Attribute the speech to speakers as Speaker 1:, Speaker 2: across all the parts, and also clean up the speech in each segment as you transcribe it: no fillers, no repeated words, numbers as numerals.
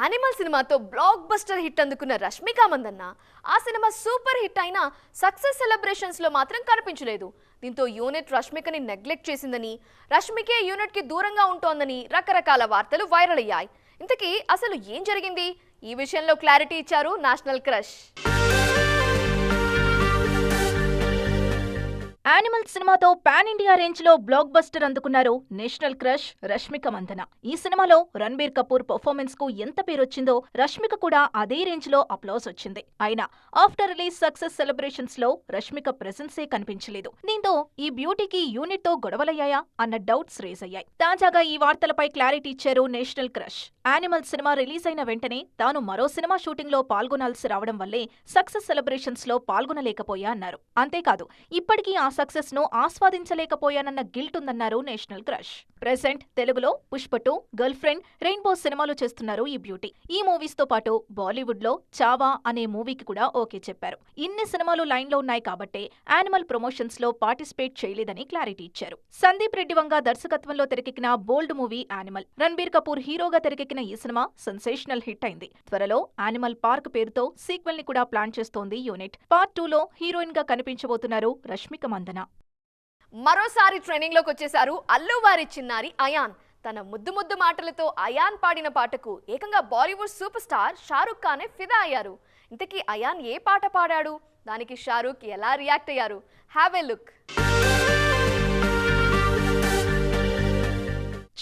Speaker 1: Animal సినిమాతో block buster hit అందుకున్న రష్మిక మందన్న ఆ సినిమా సూపర్ హిట్ అయినా సక్సెస్ సెలబ్రేషన్స్ లో మాత్రం కనిపించలేదు. దీంతో యూనిట్ రష్మికని నెగ్లెక్ట్ చేసిందని, రష్మికే యూనిట్ కి దూరంగా ఉంటోందని రకరకాల వార్తలు వైరల్ అయ్యాయి. ఇంతకీ అసలు ఏం జరిగింది? ఈ విషయంలో క్లారిటీ ఇచ్చారు నేషనల్ క్రష్.
Speaker 2: యానిమల్ సినిమాతో పాన్ ఇండియా రేంజ్ లో బ్లాక్ బస్టర్ అందుకున్నారు నేషనల్ క్రష్ రష్మిక మందన. ఈ సినిమాలో రణబీర్ కపూర్ పర్ఫార్మెన్స్ కు ఎంత పేరొచ్చిందో రష్మిక కూడా అదే రేంజ్ లో అప్లాస్ వచ్చింది. అయినా ఆఫ్టర్ రిలీజ్ సక్సెస్ సెలబ్రేషన్స్ లో రష్మిక ప్రెసెన్సే కనిపించలేదు. దీంతో ఈ బ్యూటీకి యూనిట్ తో గొడవలయ్యాయా అన్న డౌట్స్ రేజ్ అయ్యాయి. తాజాగా ఈ వార్తలపై క్లారిటీ ఇచ్చారు national crush. Animal cinema release అయిన వెంటనే తాను మరో సినిమా షూటింగ్ లో పాల్గొనాల్సి రావడం వల్లే సక్సెస్ సెలబ్రేషన్స్ లో పాల్గొనలేకపోయా అన్నారు. అంతేకాదు ఇప్పటికీ ఆ సక్సెస్ ను ఆస్వాదించలేకపోయానన్న గిల్ట్ ఉందన్నారు నేషనల్ క్రష్. ప్రెసెంట్ తెలుగులో పుష్ప 2, గర్ల్ ఫ్రెండ్, రెయిన్బో సినిమాలు చేస్తున్నారు ఈ బ్యూటీ. ఈ మూవీస్ తో పాటు బాలీవుడ్ లో చావా అనే మూవీకి కూడా ఓకే చెప్పారు. ఇన్ని సినిమాలు లైన్ లో ఉన్నాయి కాబట్టే యానిమల్ ప్రమోషన్స్ లో పార్టిసిపేట్ చేయలేదని క్లారిటీ ఇచ్చారు. సందీప్ రెడ్డి వంగ దర్శకత్వంలో తెరకెక్కిన బోల్డ్ మూవీ యానిమల్. రణబీర్ కపూర్ హీరోగా తెరకెక్కిన ఈ సినిమా సెన్సేషనల్ హిట్ అయింది. త్వరలో యానిమల్ పార్క్ పేరుతో సీక్వెల్ ని కూడా ప్లాన్ చేస్తోంది యూనిట్. పార్ట్ 2 లో హీరోయిన్ గా కనిపించబోతున్నారు రష్మిక మందన.
Speaker 1: మరోసారి ట్రెండింగ్ లోకి వచ్చేశారు అల్లు వారి చిన్నారి అయాన్. తన ముద్దు ముద్దు మాటలతో అయాన్ పాడిన పాటకు ఏకంగా బాలీవుడ్ సూపర్ స్టార్ షారుఖ్ ఖానే ఫిదా అయ్యారు. ఇంతకీ అయాన్ ఏ పాట పాడాడు? దానికి షారుఖ్ ఎలా రియాక్ట్ అయ్యారు? Have a look.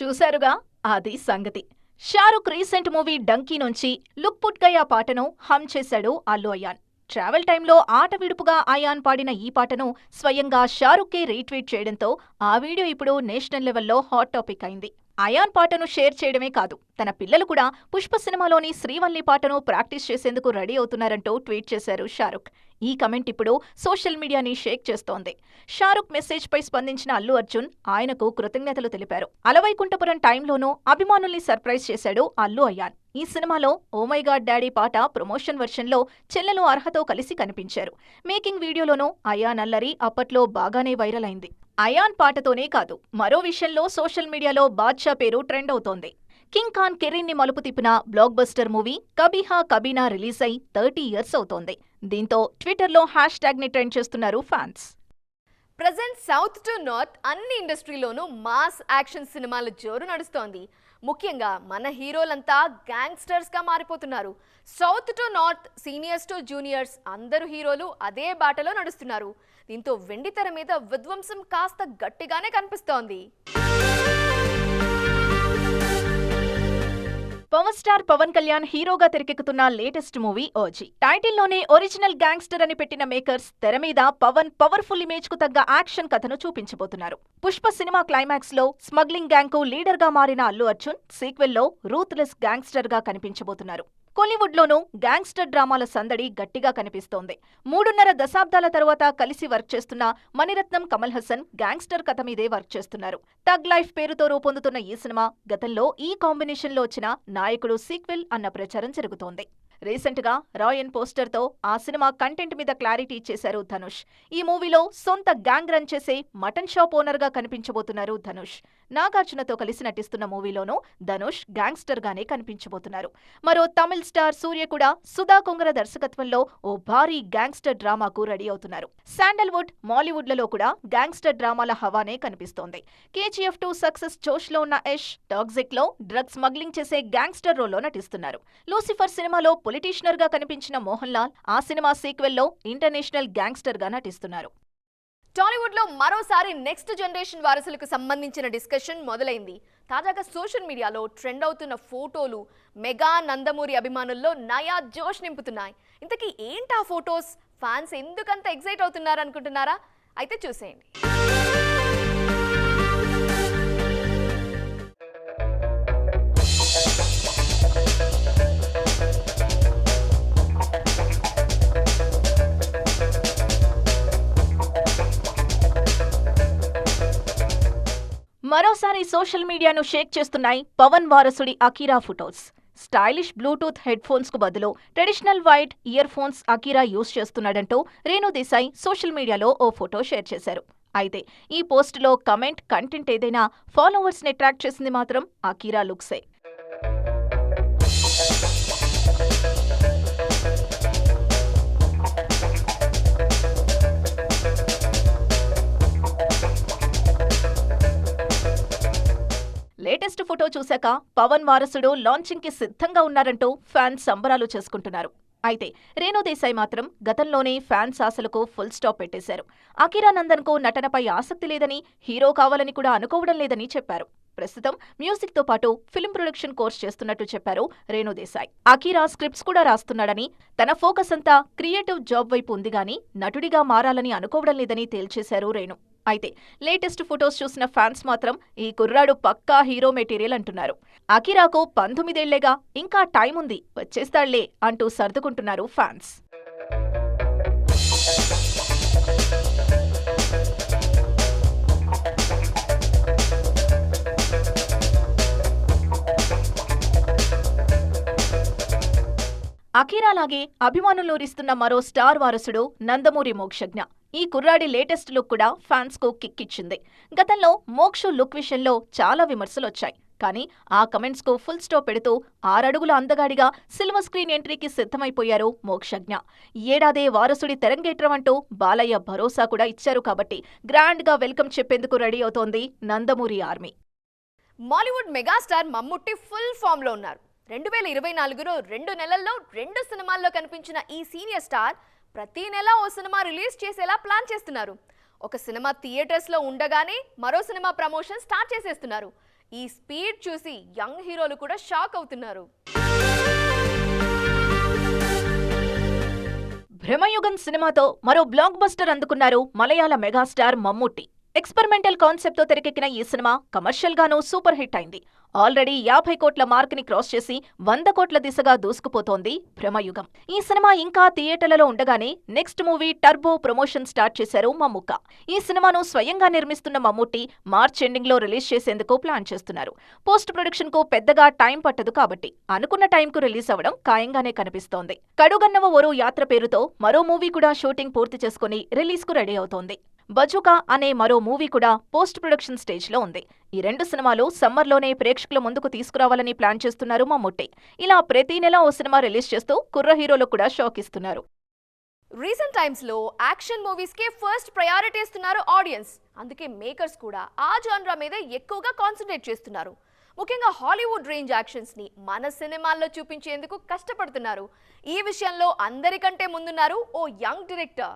Speaker 2: చూశారుగా, అది సంగతి. షారుఖ్ రీసెంట్ మూవీ డంకీ నుంచి లుక్ పుట్ గయా పాటను హమ్ చేశాడు అల్లు అయాన్. ట్రావెల్ టైంలో ఆట విడుపుగా అయాన్ పాడిన ఈ పాటను స్వయంగా షారుఖ్కే రీట్వీట్ చేయడంతో ఆ వీడియో ఇప్పుడు నేషనల్ లెవెల్లో హాట్ టాపిక్ అయింది. అయాన్ పాటను షేర్ చేయడమే కాదు, తన పిల్లలు కూడా పుష్ప సినిమాలోని శ్రీవల్లి పాటను ప్రాక్టీస్ చేసేందుకు రెడీ అవుతున్నారంటూ ట్వీట్ చేశారు షారుఖ్. ఈ కమెంట్ ఇప్పుడు సోషల్ మీడియాని షేక్ చేస్తోంది. షారుఖ్ మెసేజ్ పై స్పందించిన అల్లు అర్జున్ ఆయనకు కృతజ్ఞతలు తెలిపారు. అలవైకుంఠపురం టైంలోనూ అభిమానుల్ని సర్ప్రైజ్ చేశాడు అల్లు అయాన్. ఈ సినిమాలో ఓ మై గాడ్ డాడీ పాట ప్రమోషన్ వర్షన్లో చెల్లెలు అర్హతో కలిసి కనిపించారు. మేకింగ్ వీడియోలోనూ అయాన్ అల్లరి అప్పట్లో బాగానే వైరల్ అయింది. అయాన్ పాటతోనే కాదు, మరో విషయంలో సోషల్ మీడియాలో బాద్షా పేరు ట్రెండ్ అవుతోంది. కింగ్ ఖాన్ కెరీర్ ని మలుపు తిప్పిన బ్లాక్ బస్టర్ మూవీ కబీహా కబీనా రిలీజ్ అయి 30 years అవుతోంది. దీంతో ట్విట్టర్లో హ్యాష్ ట్యాగ్ ని ట్రెండ్ చేస్తున్నారు fans.
Speaker 1: Present south to north అన్ని ఇండస్ట్రీలోనూ మాస్ యాక్షన్ సినిమాల జోరు నడుస్తోంది. ముఖ్యంగా మన హీరోలంతా గ్యాంగ్స్టర్స్ గా మారిపోతున్నారు. South to north, seniors to juniors అందరు హీరోలు అదే బాటలో నడుస్తున్నారు. దీంతో వెండితెర మీద విధ్వంసం కాస్త గట్టిగానే కనిపిస్తోంది.
Speaker 2: పవర్ స్టార్ పవన్ కళ్యాణ్ హీరోగా తెరకెక్కుతున్న లేటెస్ట్ మూవీ ఓజీ. టైటిల్లోనే ఒరిజినల్ గ్యాంగ్స్టర్ అని పెట్టిన మేకర్స్ తెర మీద పవన్ పవర్ఫుల్ ఇమేజ్ కు తగ్గ యాక్షన్ కథను చూపించబోతున్నారు. పుష్ప సినిమా క్లైమాక్స్ లో స్మగ్లింగ్ గ్యాంగ్ కు లీడర్ గా మారిన అల్లు అర్జున్ సీక్వెల్ లో రూత్లెస్ గ్యాంగ్స్టర్ గా కనిపించబోతున్నారు. కోలీవుడ్ లోనూ గ్యాంగ్స్టర్ డ్రామాల సందడి గట్టిగా కనిపిస్తోంది. 3.5 దశాబ్దాల తరువాత కలిసి వర్క్ చేస్తున్న మణిరత్నం, కమల్ హాసన్ గ్యాంగ్స్టర్ కథ మీదే వర్క్ చేస్తున్నారు. థగ్ లైఫ్ పేరుతో రూపొందుతున్న ఈ సినిమా గతంలో ఈ కాంబినేషన్ లో వచ్చిన నాయకుడు సీక్వెల్ అన్న ప్రచారం జరుగుతోంది. రీసెంట్ గా రాయన్ పోస్టర్ తో ఆ సినిమా కంటెంట్ మీద క్లారిటీ ఇచ్చేశారు ధనుష్. ఈ మూవీలో సొంత గ్యాంగ్ రన్ చేసే మటన్ షాప్ ఓనర్ గా కనిపించబోతున్నారు ధనుష్. నాగార్జునతో కలిసి నటిస్తున్న మూవీలోనూ ధనుష్ గ్యాంగ్స్టర్ గానే కనిపించబోతున్నారు. మరో తమిళ్ స్టార్ సూర్య కూడా సుధా కొంగర దర్శకత్వంలో ఓ భారీ గ్యాంగ్స్టర్ డ్రామాకు రెడీ అవుతున్నారు. శాండల్వుడ్, మాలీవుడ్లలో కూడా గ్యాంగ్స్టర్ డ్రామాల హవానే కనిపిస్తోంది. KGF 2 సక్సెస్ జోష్ లో ఉన్న యష్ టాక్సిక్ లో డ్రగ్స్ స్మగ్లింగ్ చేసే గ్యాంగ్స్టర్ రోల్లో నటిస్తున్నారు. లూసిఫర్ సినిమాలో పొలిటీషియనర్ గా కనిపించిన మోహన్ లాల్ ఆ సినిమా సీక్వెల్ లో ఇంటర్నేషనల్ గ్యాంగ్స్టర్ గా నటిస్తున్నారు.
Speaker 1: టాలీవుడ్ లో మరోసారి నెక్స్ట్ జనరేషన్ వారసులకు సంబంధించిన డిస్కషన్ మొదలైంది. తాజాగా సోషల్ మీడియాలో ట్రెండ్ అవుతున్న ఫోటోలు మెగా నందమూరి అభిమానుల్లో నయా జోష్ నింపుతున్నాయి. ఇంతకీ ఏంటా ఫోటోస్? ఫ్యాన్స్ ఎందుకంత ఎక్సైట్ అవుతున్నారు అనుకుంటున్నారా? అయితే చూసేయండి.
Speaker 2: మరోసారి సోషల్ మీడియాను షేక్ చేస్తున్నాయి పవన్ వారసుడి Akira photos. Stylish bluetooth headphones కు బదులు traditional white earphones Akira use చేస్తున్నాడంటూ రేణు దేశాయ్ సోషల్ మీడియాలో ఓ ఫోటో షేర్ చేశారు. అయితే ఈ పోస్టులో కంటెంట్ ఏదైనా ఫాలోవర్స్ ని అట్రాక్ట్ చేసింది మాత్రం అకీరా లుక్సే. ఫోటో చూశాక పవన్ వారసుడు లాంచింగ్ కి సిద్ధంగా ఉన్నారంటూ ఫ్యాన్స్ సంబరాలు చేసుకుంటున్నారు. అయితే రేణు దేశాయ్ మాత్రం గతంలోనే ఫ్యాన్స్ ఆశలకు ఫుల్ స్టాప్ పెట్టేశారు. అకిరా నందన్ కు నటనపై ఆసక్తి లేదని, హీరో కావాలని కూడా అనుకోవడం లేదని చెప్పారు. ప్రస్తుతం మ్యూజిక్ తో పాటు ఫిల్మ్ ప్రొడక్షన్ కోర్స్ చేస్తున్నట్టు చెప్పారు రేణు దేశాయ్. అకిరా స్క్రిప్ట్స్ కూడా రాస్తున్నాడని, తన ఫోకస్ అంతా క్రియేటివ్ జాబ్ వైపు ఉంది గాని నటుడిగా మారాలని అనుకోవడం లేదని తేల్చేశారు రేణు. అయితే లేటెస్ట్ ఫొటోస్ చూసిన ఫ్యాన్స్ మాత్రం ఈ కుర్రాడు పక్కా హీరో మెటీరియల్ అంటున్నారు. అకిరాకు 19 ఏళ్లేగా, ఇంకా టైం ఉంది, వచ్చేస్తాళ్లే అంటూ సర్దుకుంటున్నారు ఫ్యాన్స్. అకిరాలాగే అభిమానులూరిస్తున్న మరో స్టార్ వారసుడు నందమూరి మోక్షజ్ఞ. ఈ కుర్రాడి లేటెస్ట్ లుక్ కూడా ఫ్యాన్స్ కు కిక్ ఇచ్చింది. గతంలో మోక్షు లుక్ విషయంలో చాలా విమర్శలొచ్చాయి. కానీ ఆ కమెంట్స్ కు ఫుల్ స్టాప్ పెడుతూ 6 అడుగుల అందగాడిగా సిల్వర్ స్క్రీన్ ఎంట్రీకి సిద్ధమైపోయారు మోక్షజ్ఞ. ఏడాదే వారసుడి తెరంగేట్రం అంటూ బాలయ్య భరోసా కూడా ఇచ్చారు కాబట్టి గ్రాండ్ గా వెల్కమ్ చెప్పేందుకు రెడీ అవుతోంది Nandamuri army.
Speaker 1: Mollywood megastar Mammootty full form లో ఉన్నారు. 2024లో 2 నెలల్లో 2 సినిమాల్లో కనిపించిన ఈ సీనియర్ స్టార్ ప్రతి నెల ఓ సినిమా రిలీజ్ చేసేలా ప్లాన్ చేస్తున్నారు. ఒక సినిమా థియేటర్స్ లో ఉండగానే మరో సినిమా ప్రమోషన్ స్టార్ట్ చేసేస్తున్నారు. ఈ స్పీడ్ చూసి యంగ్ హీరోలు కూడా షాక్ అవుతున్నారు.
Speaker 2: భ్రమయుగం సినిమాతో మరో బ్లాక్ బస్టర్ అందుకున్నారు మలయాళ మెగాస్టార్ మమ్ముట్టి. ఎక్స్పెరిమెంటల్ కాన్సెప్ట్ తో తెరకెక్కిన ఈ సినిమా కమర్షియల్ గానూ సూపర్ హిట్ అయింది. ఆల్రెడీ 50 కోట్ల మార్క్ ని క్రాస్ చేసి 100 కోట్ల దిశగా దూసుకుపోతోంది భ్రమయుగం. ఈ సినిమా ఇంకా థియేటర్లలో ఉండగానే next movie turbo promotion start చేశారు మమ్ముక్క. ఈ సినిమాను స్వయంగా నిర్మిస్తున్న మమ్ముట్టి మార్చ్ ఎండింగ్ లో రిలీజ్ చేసేందుకు ప్లాన్ చేస్తున్నారు. పోస్ట్ ప్రొడక్షన్ కు పెద్దగా టైం పట్టదు కాబట్టి అనుకున్న టైంకు రిలీజ్ అవ్వడం ఖాయంగానే కనిపిస్తోంది. కడుగన్నవ ఒరు యాత్ర పేరుతో మరో మూవీ కూడా షూటింగ్ పూర్తి చేసుకుని రిలీజ్ కు రెడీ అవుతోంది. బజుకా అనే మరో మూవీ కూడా పోస్ట్ ప్రొడక్షన్ స్టేజ్ లో ఉంది. ఈ 2 సినిమాలు సమ్మర్లోనే ప్రేక్షకుల ముందుకు తీసుకురావాలని ప్లాన్ చేస్తున్నారు మమ్ముట్టి. ఇలా ప్రతి నెల ఓ సినిమా రిలీజ్ చేస్తూ కుర్ర హీరోలు కూడా షాక్ ఇస్తున్నారు.
Speaker 1: రీసెంట్ టైమ్స్ లో యాక్షన్ మూవీస్ కి ఫస్ట్ ప్రయారిటీ ఇస్తున్నారు ఆడియన్స్. అందుకే మేకర్స్ కూడా ఆ జానరా మీద ఎక్కువగా కాన్సంట్రేట్ చేస్తున్నారు. ముఖ్యంగా హాలీవుడ్ రేంజ్ యాక్షన్స్ ని మన సినిమాల్లో చూపించేందుకు కష్టపడుతున్నారు. ఈ విషయంలో అందరికంటే ముందున్నారు ఓ యంగ్ డైరెక్టర్.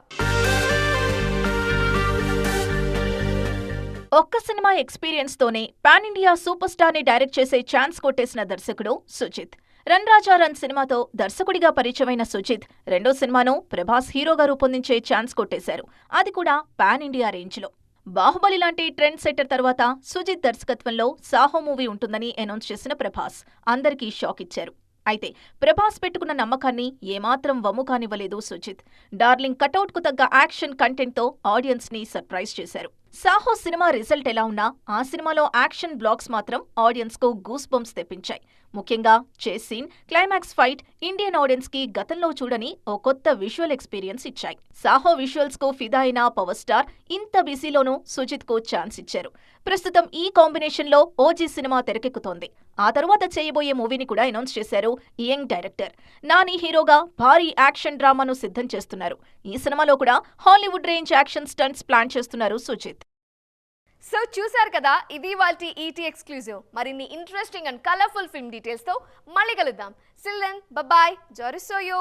Speaker 2: ఒక్క సినిమా ఎక్స్పీరియన్స్ తోనే పాన్ ఇండియా సూపర్ స్టార్ ని డైరెక్ట్ చేసే ఛాన్స్ కొట్టేసిన దర్శకుడు సుజిత్. రన్ రాజా రన్ సినిమాతో దర్శకుడిగా పరిచయమైన సుజిత్ రెండో సినిమాను ప్రభాస్ హీరోగా రూపొందించే ఛాన్స్ కొట్టేశారు. అది కూడా పాన్ ఇండియా రేంజ్ లో. బాహుబలి లాంటి ట్రెండ్ సెట్టర్ తర్వాత సుజిత్ దర్శకత్వంలో సాహో మూవీ ఉంటుందని అనౌన్స్ చేసిన ప్రభాస్ అందరికీ షాక్ ఇచ్చారు. అయితే ప్రభాస్ పెట్టుకున్న నమ్మకాన్ని ఏమాత్రం వమ్ము కానివ్వలేదు సుజిత్. డార్లింగ్ కటౌట్ కు తగ్గ యాక్షన్ కంటెంట్ తో ఆడియన్స్ ని సర్ప్రైజ్ చేశారు. సాహో సినిమా రిజల్ట్ ఎలా ఉన్నా ఆ సినిమాలో యాక్షన్ బ్లాక్స్ మాత్రం ఆడియన్స్ కు గూస్ బంప్స్ తెప్పించాయి. ముఖ్యంగా chase scene, climax fight Indian audience కి గతంలో చూడని ఓ కొత్త విజువల్ ఎక్స్పీరియన్స్ ఇచ్చాయి. సాహో విజువల్స్ కు ఫిదా అయిన పవర్ స్టార్ ఇంత బిజీలోనూ సుజిత్ కు ఛాన్స్ ఇచ్చారు. ప్రస్తుతం ఈ కాంబినేషన్ లో ఓజీ సినిమా తెరకెక్కుతోంది. ఆ తరువాత చేయబోయే మూవీని కూడా అనౌన్స్ చేశారు ఈ యంగ్ డైరెక్టర్. నాని హీరోగా భారీ యాక్షన్ డ్రామాను సిద్ధం చేస్తున్నారు. ఈ సినిమాలో కూడా Hollywood range action stunts plan చేస్తున్నారు సుజిత్.
Speaker 1: సో చూసారు కదా, ఇది వాల్టి ఈటీ ఎక్స్క్లూజివ్. మరిన్ని interesting and colourful film details తో మళ్ళీ కలుద్దాం. Till then, bye bye. Jorissoyo.